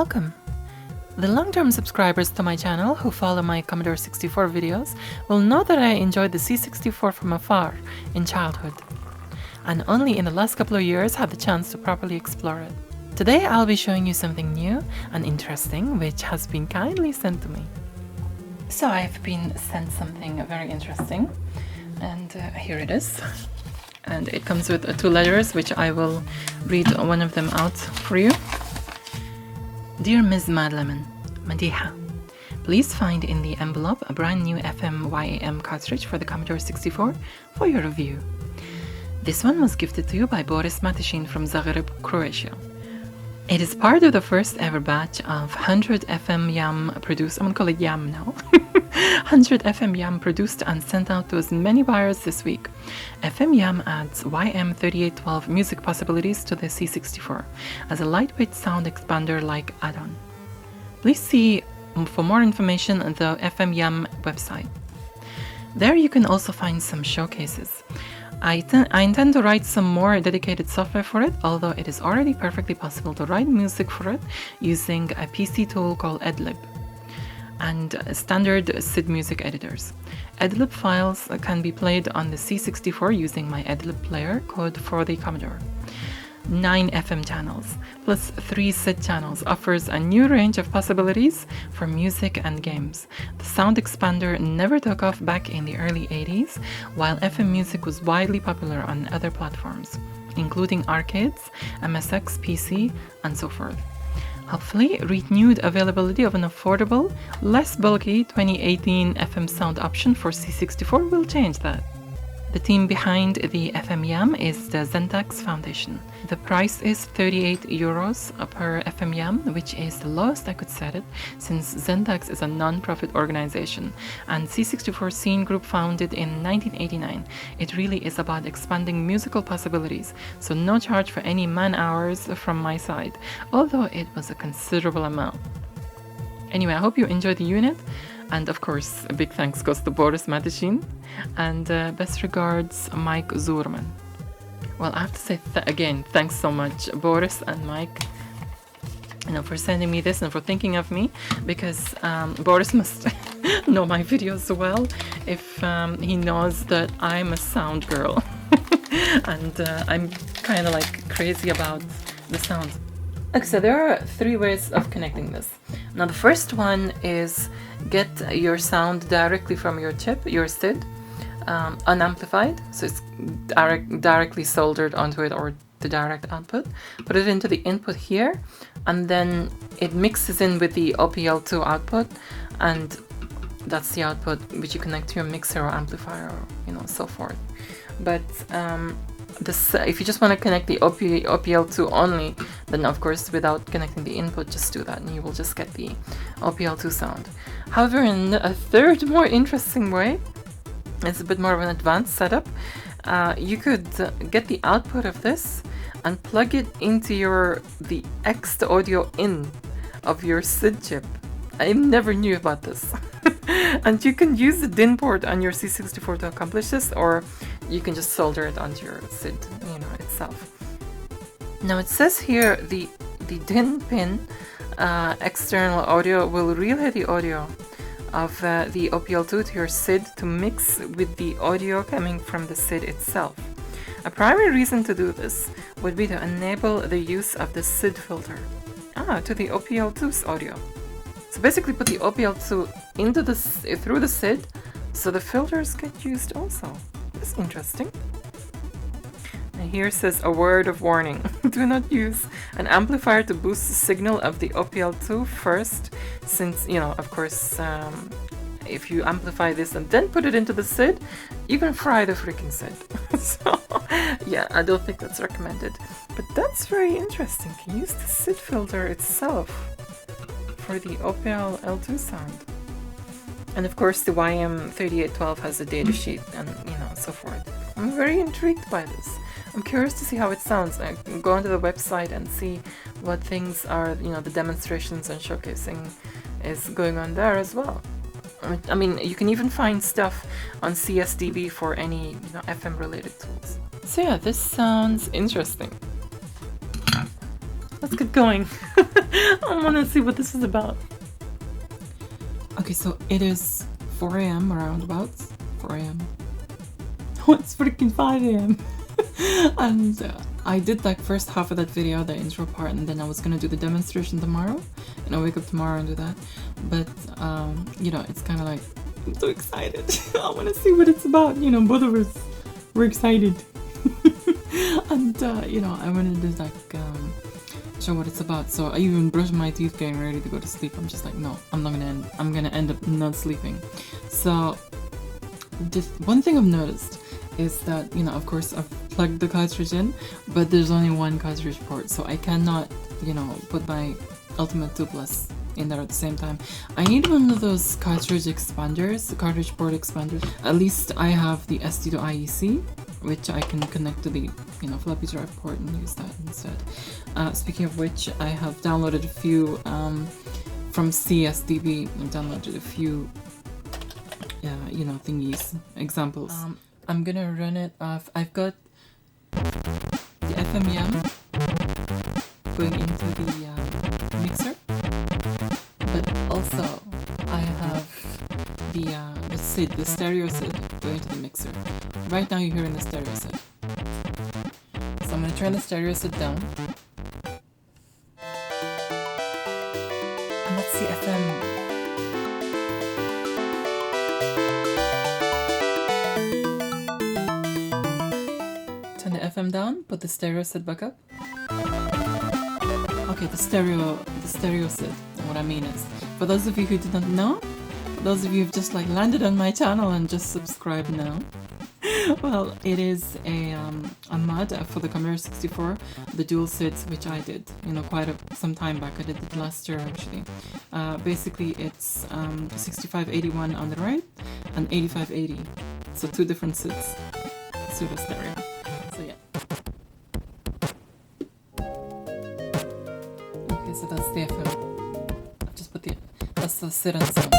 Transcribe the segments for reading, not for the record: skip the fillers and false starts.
Welcome! The long-term subscribers to my channel who follow my Commodore 64 videos will know that I enjoyed the C64 from afar in childhood, and only in the last couple of years had the chance to properly explore it. Today I'll be showing you something new and interesting which has been kindly sent to me. So I've been sent something very interesting, and here it is. And it comes with two letters, which I will read one of them out for you. Dear MsMadLemon, Madiha, please find in the envelope a brand new FM-YAM cartridge for the Commodore 64 for your review. This one was gifted to you by Boris Matyshin from Zagreb, Croatia. It is part of the first ever batch of 100 FM-YAM produced, I'm gonna call it YAM now, 100 FM-YAM produced and sent out to as many buyers this week. FM-YAM adds YM3812 music possibilities to the C64 as a lightweight sound expander-like add-on. Please see for more information on the FM-YAM website. There you can also find some showcases. I intend to write some more dedicated software for it, although it is already perfectly possible to write music for it using a PC tool called Edlib and standard SID music editors. Edlib files can be played on the C64 using my Edlib player code for the Commodore. 9 FM channels plus 3 SID channels offers a new range of possibilities for music and games. The sound expander never took off back in the early 80s, while FM music was widely popular on other platforms, including arcades, MSX, PC, and so forth. Hopefully, renewed availability of an affordable, less bulky 2018 FM sound option for C64 will change that. The team behind the FM-YAM is the Zentax Foundation. The price is €38 per FM-YAM, which is the lowest I could set it, since Zentax is a non-profit organization and C64 Scene Group founded in 1989. It really is about expanding musical possibilities, so no charge for any man-hours from my side, although it was a considerable amount. Anyway, I hope you enjoy the unit. And of course, a big thanks goes to Boris Matyshin, and best regards, Mike Zurman. Well, I have to say again, thanks so much, Boris and Mike, for sending me this and for thinking of me, because Boris must know my videos well if he knows that I'm a sound girl, and I'm kind of like crazy about the sound. Okay, so there are 3 ways of connecting this. Now the first one is get your sound directly from your chip, your SID, unamplified, so it's directly soldered onto it or the direct output. Put it into the input here, and then it mixes in with the OPL2 output, and that's the output which you connect to your mixer or amplifier or so forth. But if you just want to connect the OPL2 only, then of course without connecting the input, just do that and you will just get the OPL2 sound. However, in a third more interesting way, it's a bit more of an advanced setup. You could get the output of this and plug it into the X audio in of your SID chip. I never knew about this. And you can use the DIN port on your C64 to accomplish this, or you can just solder it onto your SID, itself. Now it says here the DIN pin external audio will relay the audio of the OPL2 to your SID to mix with the audio coming from the SID itself. A primary reason to do this would be to enable the use of the SID filter to the OPL2's audio. So basically put the OPL2 through the SID, so the filters get used also. That's interesting. And here says a word of warning. Do not use an amplifier to boost the signal of the OPL2 first, since, of course, if you amplify this and then put it into the SID, you can fry the freaking SID. So, yeah, I don't think that's recommended. But that's very interesting. You can use the SID filter itself for the OPL2 sound. And of course the YM3812 has a data sheet and so forth. I'm very intrigued by this. I'm curious to see how it sounds. I can go onto the website and see what things are, the demonstrations and showcasing is going on there as well. I mean, you can even find stuff on CSDB for any FM related tools. So yeah, this sounds interesting. Let's get going. I want to see what this is about. Okay, so it is 4 a.m. around about 4 a.m. Oh, it's freaking 5 a.m. And I did like first half of that video, the intro part, and then I was gonna do the demonstration tomorrow, and I'll wake up tomorrow and do that. But you know, it's kind of like, I'm so excited. I want to see what it's about. You know, both of us, we're excited. And you know, I wanted to like show what it's about. So I even brushed my teeth getting ready to go to sleep. I'm just like, no, I'm gonna end up not sleeping. So just one thing I've noticed is that, you know, of course I've plugged the cartridge in, but there's only one cartridge port, so I cannot, you know, put my Ultimate 2 Plus in there at the same time. I need one of those cartridge expanders, cartridge port expanders. At least I have the SD to IEC, which I can connect to the, you know, floppy drive port and use that instead. Speaking of which, I have downloaded a few from CSDB. I've downloaded a few, you know, thingies, examples. I'm gonna run it off. I've got the FM-YAM going into the mixer, but also I have the SID, the stereo SID, going to the mixer. Right now you're hearing the stereo SID. So I'm gonna turn the stereo SID down. And let's see FM. FM down, put the stereo SID back up. Okay, the stereo SID. And what I mean is, for those of you who did not know, for those of you who've just like landed on my channel and just subscribed now, well, it is a mod for the Commodore 64, the dual SIDs, which I did, you know, some time back. I did it last year actually. Basically, it's 6581 on the right and 8580, so two different SIDs, pseudo stereo. So yeah. Okay, so that's the FM. I've just put that's the SID and sound.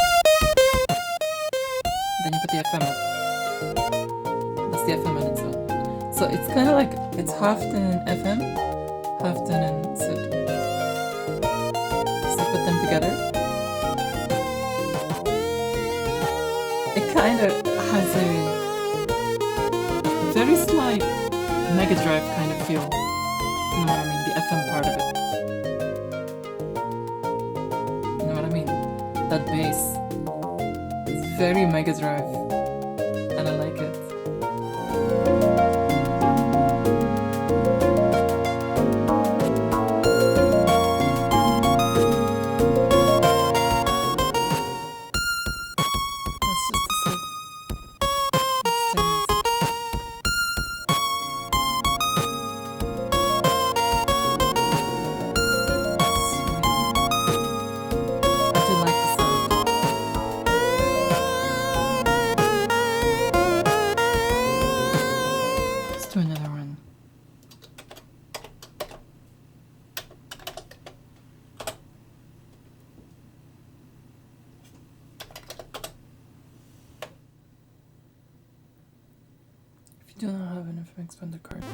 Then you put the FM up. That's the FM and its own. So it's kind of like, it's half done in FM, half done in SID. So put them together. It kind of has a very slight Mega Drive kind of feel. You know what I mean? The FM part of it. You know what I mean? That bass is very Mega Drive, and I like it. Do not have an FM expander card.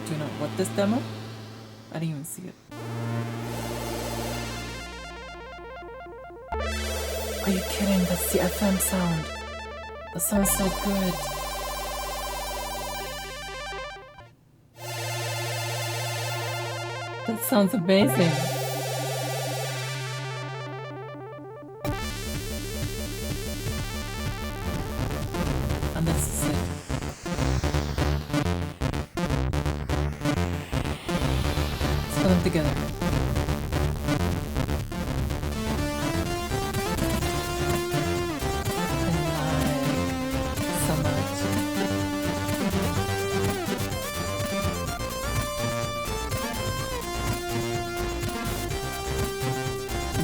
Do you not want this demo? I didn't even see it. Are you kidding? That's the FM sound. That sounds so good. That sounds amazing. And that's the SID. Put them together. So much.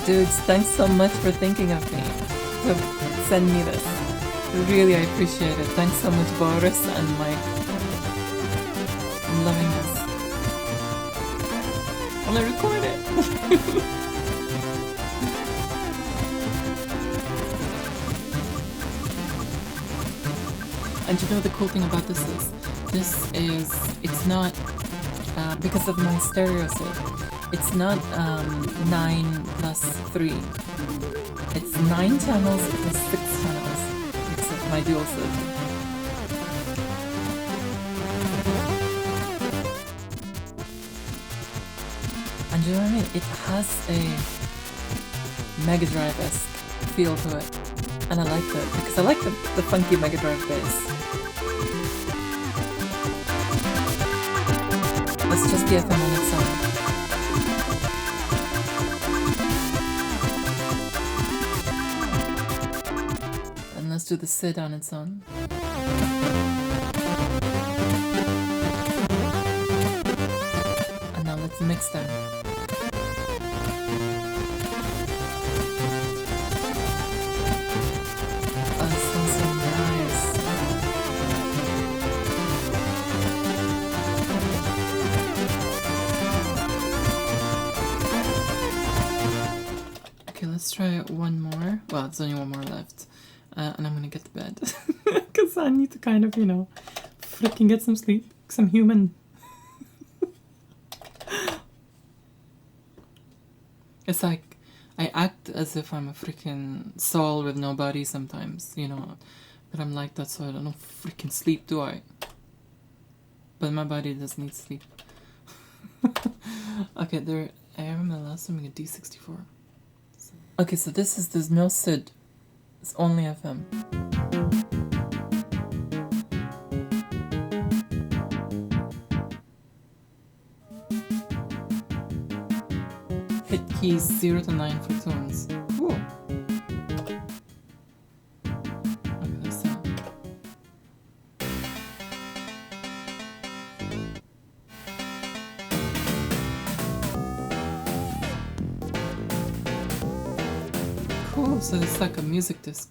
Dudes, thanks so much for thinking of me to send me this. Really, I appreciate it. Thanks so much, Boris and Mike. I'm loving this. Will I record it? And you know the cool thing about this is, it's not, because of my stereo SID, It's not 9 plus 3. It's 9 channels plus 6 channels. Except my dual SID. And you know what I mean? It has a Mega Drive-esque feel to it. And I like that because I like the funky Mega Drive bass. Let's just the FM on its own. And let's do the SID on its own. And now let's mix them. Oh, this sounds so nice. Okay, let's try one more. Well, there's only one more left. And I'm gonna get to bed. Because I need to kind of, you know, freaking get some sleep. Because I'm human. It's like, I act as if I'm a freaking soul with no body sometimes, you know. But I'm like that so I don't freaking sleep, do I? But my body does need sleep. Okay, there. I remember the last time we got D64. Okay, so there's no SID. It's only FM. Hit keys 0 to 9 for tones. Cool. Okay, that's that. Cool, so it's like a music disc.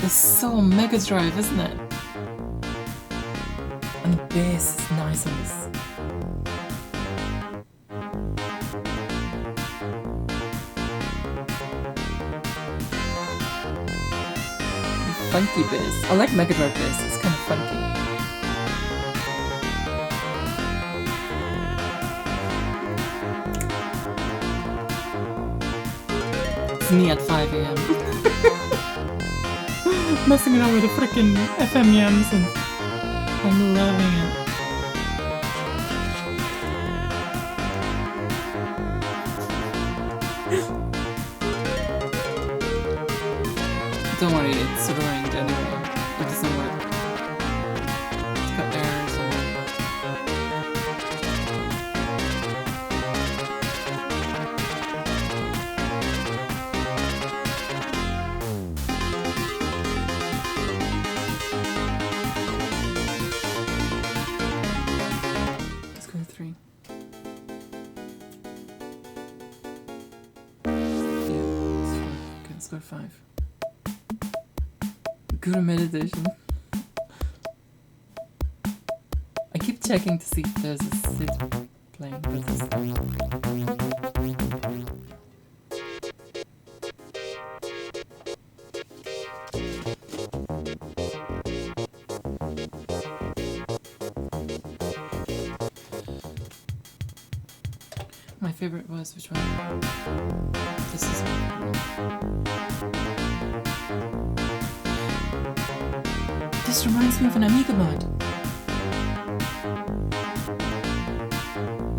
It's so Mega Drive, isn't it? And the bass is nice on this. Funky bass. I like Mega Drive bass, it's kind of funky. It's me at 5 AM. Messing around with the frickin' FM-YAMs and I'm loving it. Don't worry, it's ruined anyway. It doesn't work. It's got errors and let's go to 3. Yeah, let's go to 5. Guru meditation. I keep checking to see if there's a SID playing, but there's not. My favorite was which one? This is my favorite. This reminds me of an Amiga mod.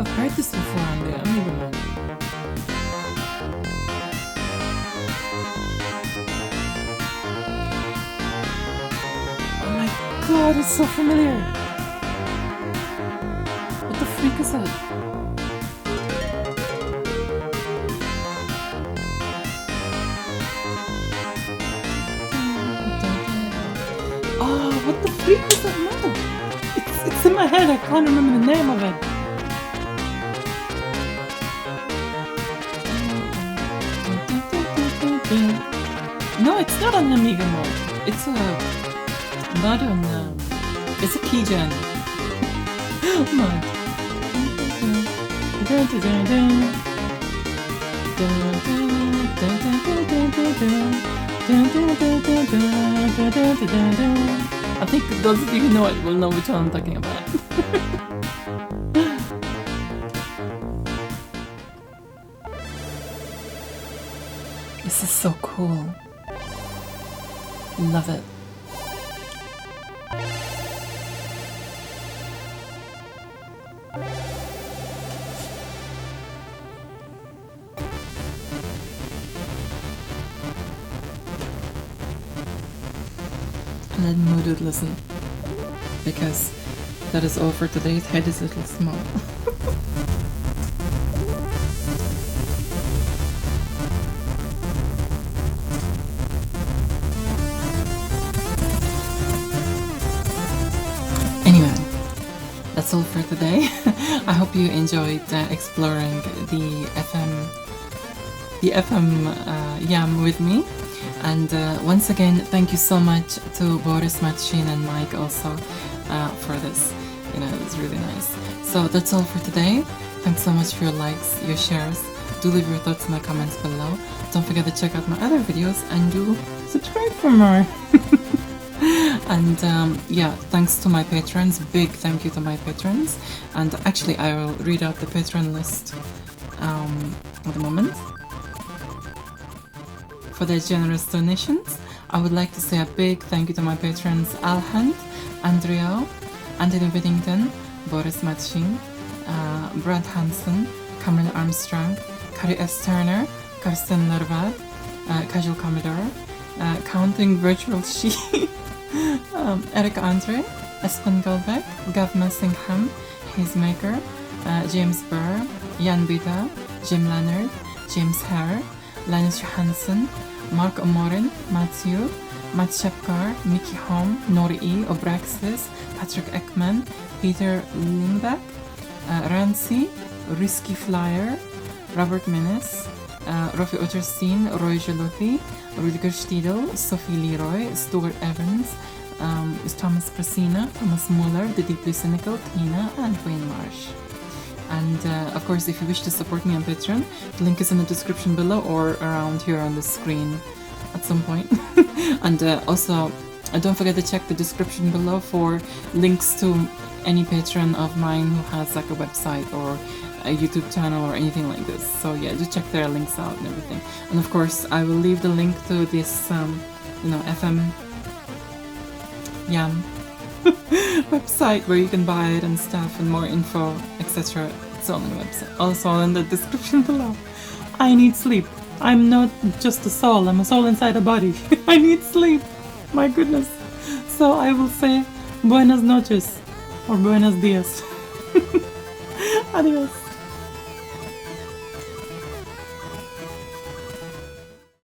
I've heard this before on the Amiga mod. Oh my god, it's so familiar! What the freak is that? What the freak is that mod? It's in my head, I can't remember the name of it. No, it's not an Amiga mod. It's a mod on it's a keygen mod. I think those of you who know it will know which one I'm talking about. This is so cool. Love it. Let Mooded listen, because that is all for today. His head is a little small. Anyway, that's all for today. I hope you enjoyed exploring the FM-YAM with me. And once again, thank you so much to Boris, Machin, and Mike also for this. You know, it's really nice. So that's all for today. Thanks so much for your likes, your shares. Do leave your thoughts in the comments below. Don't forget to check out my other videos and do subscribe for more. And yeah, thanks to my patrons. Big thank you to my patrons. And actually, I will read out the patron list at the moment. For their generous donations, I would like to say a big thank you to my patrons Alhand, Andrea, Anthony Whittington, Boris Machin, Brad Hansen, Camille Armstrong, Kari S. Turner, Karsten Narvad, Casual Commodore, Counting Virtual She, Eric Andre, Espen Goldbeck, Gav Messingham, Hazemaker, James Burr, Jan Bita, Jim Leonard, James Hare, Linus Johansson, Mark Omorin, Matthew, Matt Shepkar, Mickey Holm, Nori E, Obraxis, Patrick Ekman, Peter Lindbeck, Rancy, Risky Flyer, Robert Menes, Rofi Otterstein, Roy Gelotti, Rüdiger Stiedel, Sophie Leroy, Stuart Evans, Thomas Prasina, Thomas Muller, The Deeply Cynical, Tina, and Wayne Marsh. And of course, if you wish to support me on Patreon, the link is in the description below or around here on the screen at some point. And also, don't forget to check the description below for links to any patron of mine who has like a website or a YouTube channel or anything like this. So yeah, just check their links out and everything. And of course, I will leave the link to this, FM-YAM website where you can buy it and stuff and more info, etc. It's all on the website. Also in the description below. I need sleep. I'm not just a soul, I'm a soul inside a body. I need sleep. My goodness. So I will say buenas noches or buenos dias. Adios.